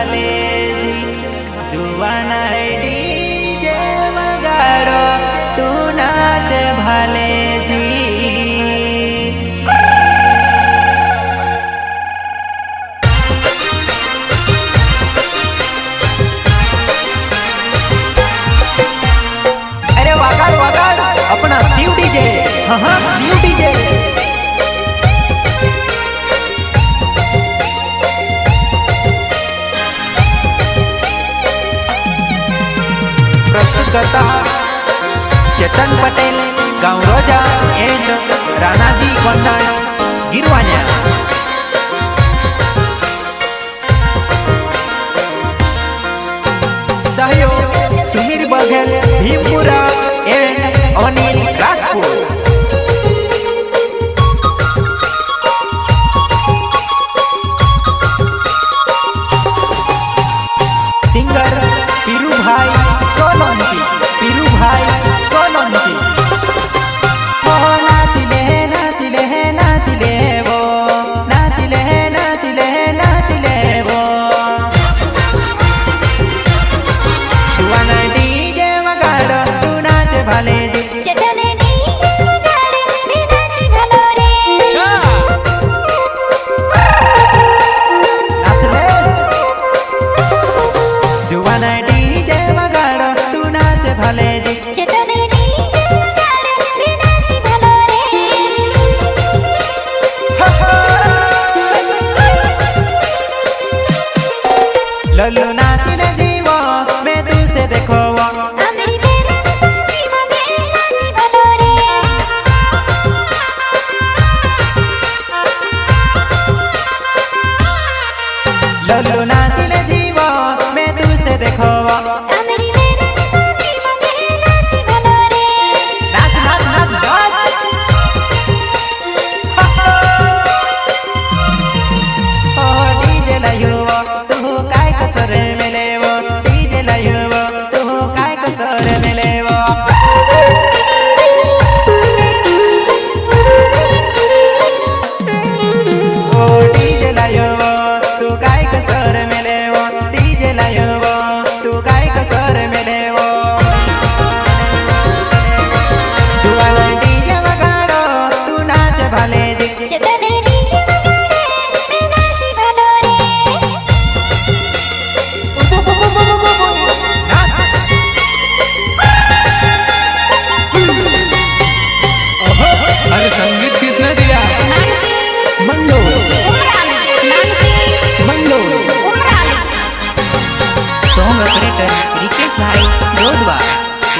भाले जी जुवाना डीजे वगाड़ो तू नाच भाले जी। अरे वगाड़ वगाड़ अपना शिव डीजे, हाँ हाँ शिव डीजे। प्रस्तुतकर्ता चेतन पटेल, गाँव रोजा एंड रानाजी कोंडांच गिरवान्या। सहयोग सुमीर बघेल भीमपुरा एंड अनिल राजपूत। सिंगर पीरू भाई सोलंकी, पीरू भाई सोलंकी। ओ नाचले नाचले नाचले वो, नाचले नाचले नाचले वो। जुवाना डीजे वगाड़ो तू नाच भाले जी। चेतने डीजे वगाड़े रे नाच भालो रे। नाचले जुवाना डीजे वगाड़ो तू नाच भाले जी। चेतने डीजे वगाड़े रे नाच भालो रे। लल्लू नाचले जीवो मैं तुझसे देखो वो। अमरी मेरा साथी मगे नाच भालो रे। लल्लू नाचले जीवो मैं तुझसे देखो वो। अमरी मेरा साथी मगे नाच भालो रे। नाच नाच नाच नाच। ओ डीजे लायुवो तू काय कसर मेलेवो, डीजे लायुवो तू काय कसर मेलेवो। ओ डीजे लायुवो तू काय कसर मेलेवो, डीजे लायुवो तू काय कसर मेलेवो। जुवाना डीजे वगाड़ो तू नाच भाले जी। चेतने डीजे वगाड़े रे नाच भालो रे। अरे संगीत किसने दिया? मंगलो उमराली मंगलो। उमराली। सॉन्ग ऑपरेटर रिकेश भाई डोडवा,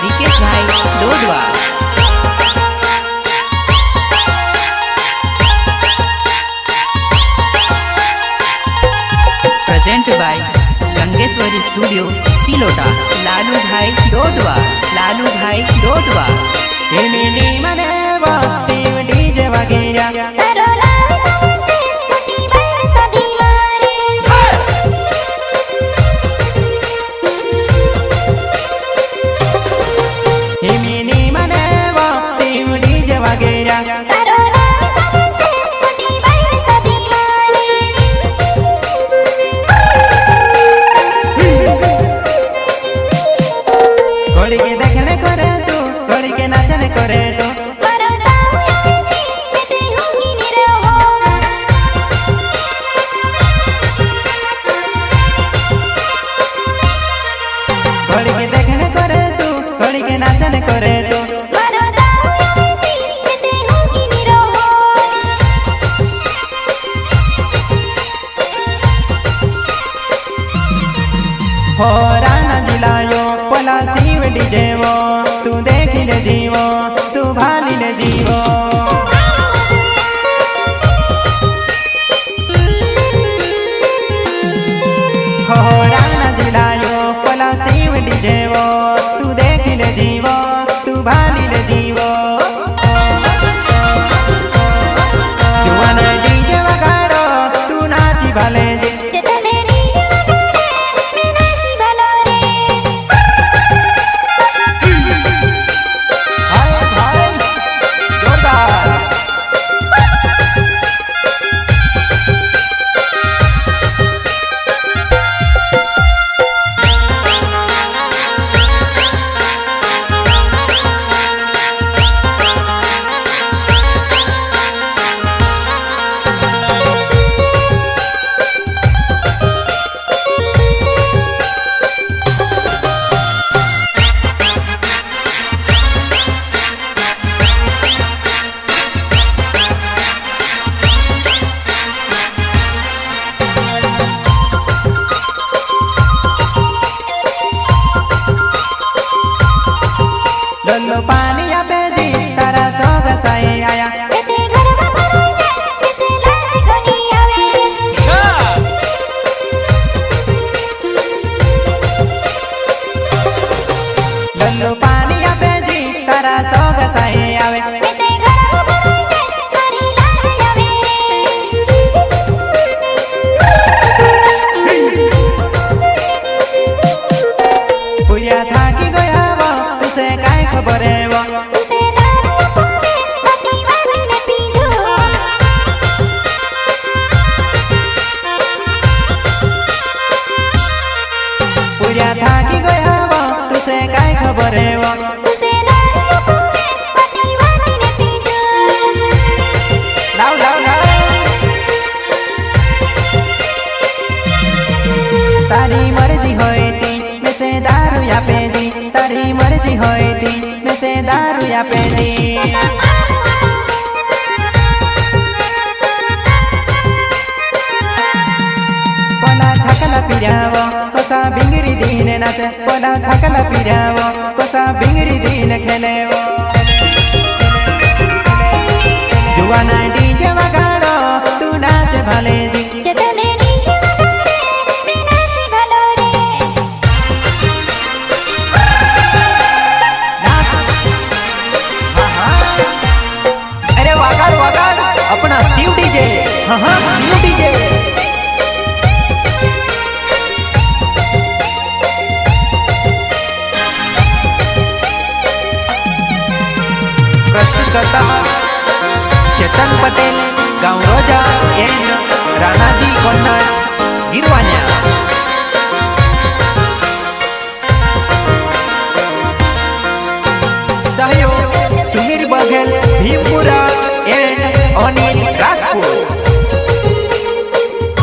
रिकेश भाई Dodwa. Present by Gangeshwari studio Silota, Lalu भाई डोडवा, लालू भाई डोडवा। हिमिनी मनेवा शिव डीजे वगैरह। तारो नाम से मोटी बहन सदी मारे। हिमिनी मनेवा शिव डीजे वगैरह। तारो नाम से मोटी बहन सदी मारे। घोड़ी के देखने करे तू, घोड़ी के नाचने करे तू। मरो जाऊं या मैं ते होंगी निरहो। घोड़ी के देखने करे तू, घोड़ी के नाचने करे तू। मरो जाऊं या मैं ते होंगी निरहो। हो राना जिलायो पला शिव डीजे वो, तू देख ले जीवो तू भाली ले जीवो। हो राना जिलायो पला शिव डीजे वो, तू देख ले जीवो तू भाली ले जीवो। जुवाना डीजे वगाड़ो तू नाची भाले जी। चेतने डीजे वगाड़े रे नाच भालो रे। हाय हाय जोरदार। मर्जी होई दी मैं से दारू या पेदी पोला छकला पिरावो कोसा बिंगरी दीन नाच पोला छकला पिरावो कोसा बिंगरी दीन खेलेवो जुवाना डीजे वगाड़ो तू नाच भले दी चेतने डीजे वगाड़े मैं नाची भलो रे अरे वगाड़ वगाड़ अपना शिव डीजे हाँ हाँ शिव डीजे प्रस्तुत करता चेतन पटेल गाँव रोजा एंड रानाजी कोन्नाज गिरवान्या सहयोग सुनील बघेल भीमपुरा एंड अनिल राजपूत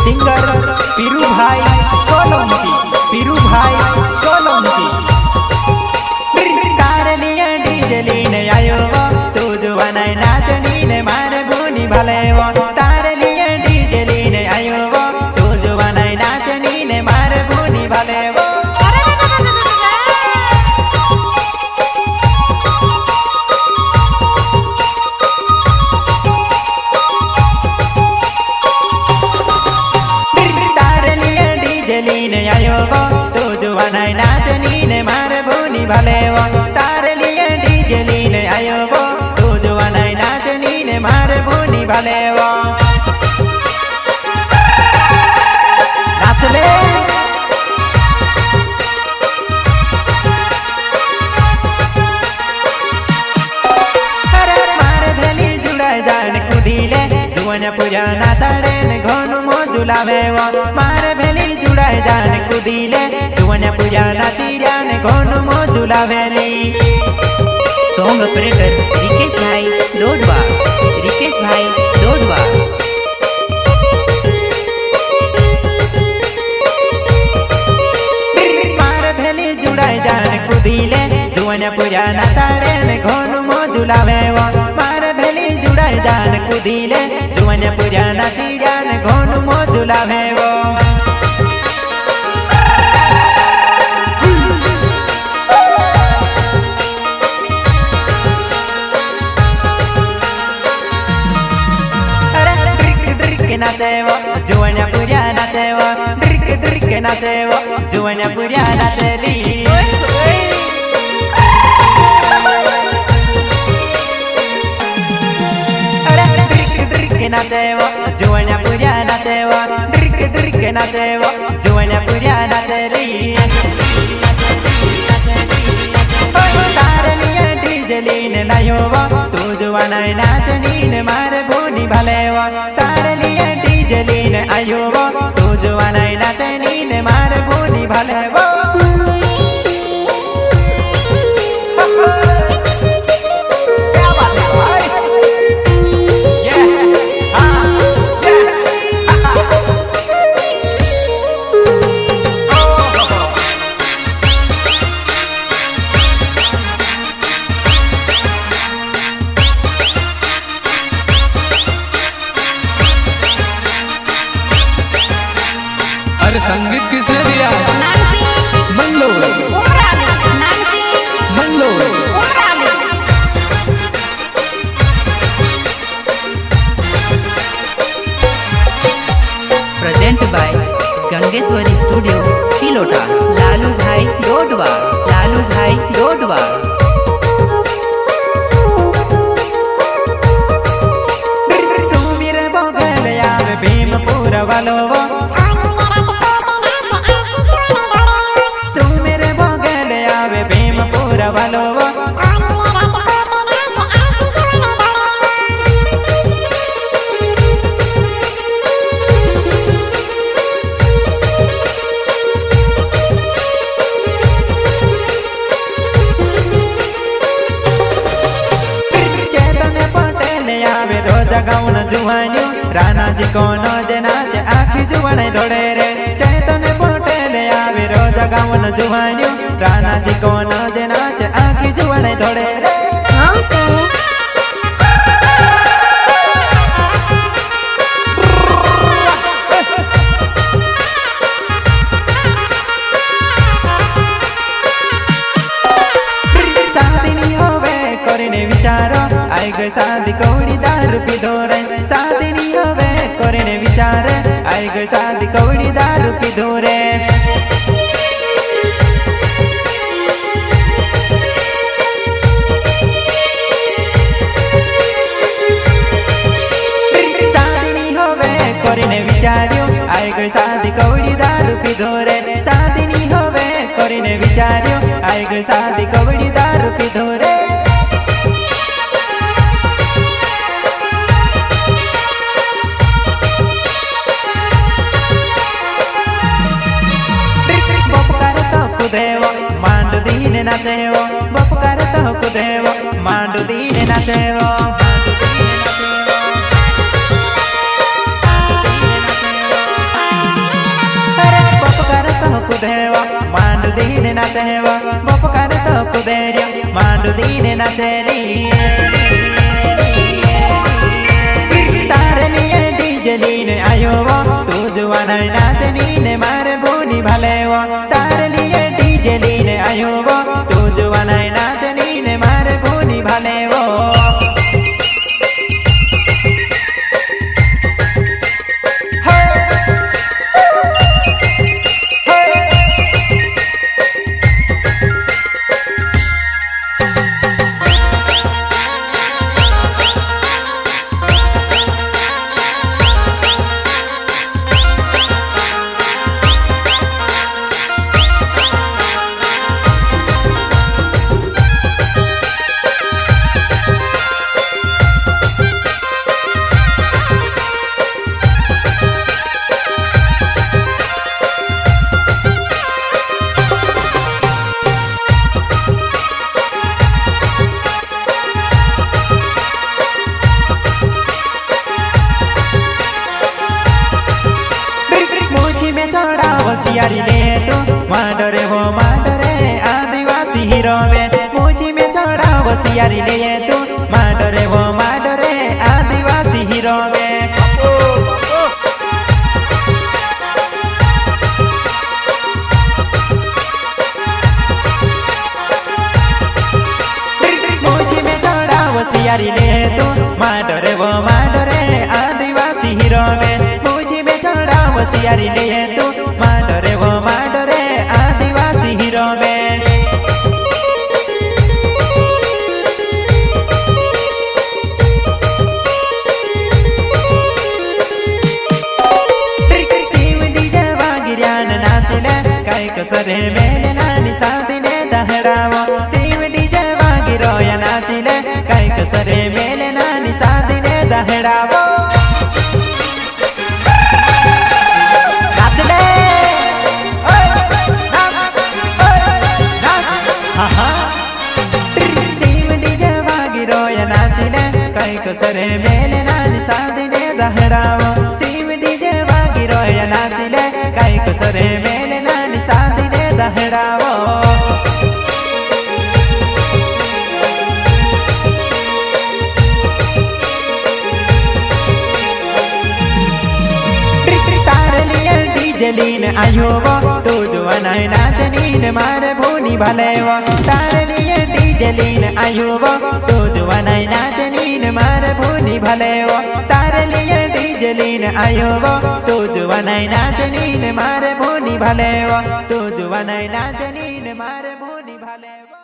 सिंगर पीरू भाई सोलंकी पीरू भाई सोलंकी तारलिया डीजे लीने आयो तू जुवानाई नाचनी ने मारे भूनी भले वो तारलिया डीजे लीने आयो तू जुवानाई नाचनी ने मारे भूनी भले वो तारलिया डीजे लीने आयो तू जुवानाई नाचनी ने मारे भूनी भले वो तारलिया डीजे लीने आयो तू जुवानाई नाचनी ने मारे भूनी भले वो नाच ले अरे मारे भेली जुड़ा जान कुदीले जुवन पूजा नाचड़े ने घोन मो झुलावे वो मारे भेली जुड़ा जान कुदीले जुवन पूजा नाची जान घोन मो झुलावेली सॉन्ग ऑपरेटर रिकेश भाई लोडवा रिकेश भाई लोडवा मार भेली जुड़ाई जान कुदीले जुवन पूजा नाचड़े ने घोन मो झुलावे वो मार भेली जुड़ाई जान कुदीले जुवन पूजा नाची जान घोन मो झुलावे वो नाचेवो जुवन्या पुर्या नाचेवो ड्रिक नाचेवो जुवन्या पुर्या नाचेली अरे ड्रिक नाचेवो जुवन्या पुर्या नाचेवो ड्रिक नाचेवो जुवन्या पुर्या नाचेली तारलिया डीजे लीने लायो तू जुवानाई नाचनी ने मारे भूनी भले वो तारलिया डीजे लीने आयो तू जुवानाई नाचनी ने मारे भूनी भले वो क्या बात है भाई अरे संगीत किसने दिया? Nansi Mangalore Umrani Nansi Mangalore Umrani present by Gangeshwari studio Silota Lalu भाई लोडवा लालू भाई लोडवा सुमीर बगल आवे भीमपुरा वालो वो सुमीर बगल आवे भीमपुरा वालो वो जगाउन जुवान्यो रानाजी कोनो जनाच आखी जुवानै दौड़े रे चैतन्य पटेल आवे रो जगाउन जुवान्यो रानाजी कोनो जनाच आखी गई शादी कौड़ी दारू पीधो रे शादी नी हवे करने विचार आई गई शादी कौड़ी दारू पीधो रे કરીને વિચાર્યો આઈ ગઈ શાદી કવડી દારૂ પીધો રે શાદી ની હવે કરીને વિચાર્યો આઈ ગઈ શાદી કવડી દારૂ પીધો રે બપકાર તો કુદેવો માંડુ દીને નાચેવો બપકાર તો કુદેવો માંડુ દીને નાચેવો कुदेवा मांडू दीने नाचेवा बपकार तो कुदेरिया मांडू दीने नाचेली तारे लिए डीजे लीने आयो वो तू जुवाना नाचनी ने मारे भूनी भलेवा तारे लिए डीजे लीने आयो वो तू जुवाना नाचनी ने मारे भूनी भलेवो होशियारी ले तू माडरे वो माडरे आदिवासी हीरो में मुझी में चढ़ा होशियारी ले तू माडरे वो माडरे आदिवासी हीरो में मुझी में चढ़ा होशियारी ले तू माडरे वो माडरे आदिवासी हीरो में मुझी में चढ़ा होशियारी ले तू माडरे वो माडरे आदिवासी हीरो में शिव डीजे वागिरियान नाचले कई कसरे मेले नानी शादी ने दहरावो शिव डीजे वागिरोया नाचले कई कसरे मेले नानी शादी ने दहरावो कसरे मेले नानी शादी ने दहरावो शिव डीजे वागिरोया नाचले कई कसरे मेले नानी शादी ने दहरावो तारे लिए डीजे लीन आयो वो तू जुवाना नाचनी ने मारे भूनी भलेवो तारे लिए डीजे लीन आयो वो तू जुवाना नाचनी मारे भूनी भलेवो तारे लिए डीजे लीन आयो वो तू जुवाना नाचनी मारे भूनी भलेवो तू जुवाना नाचनी मारे भूनी भलेवो।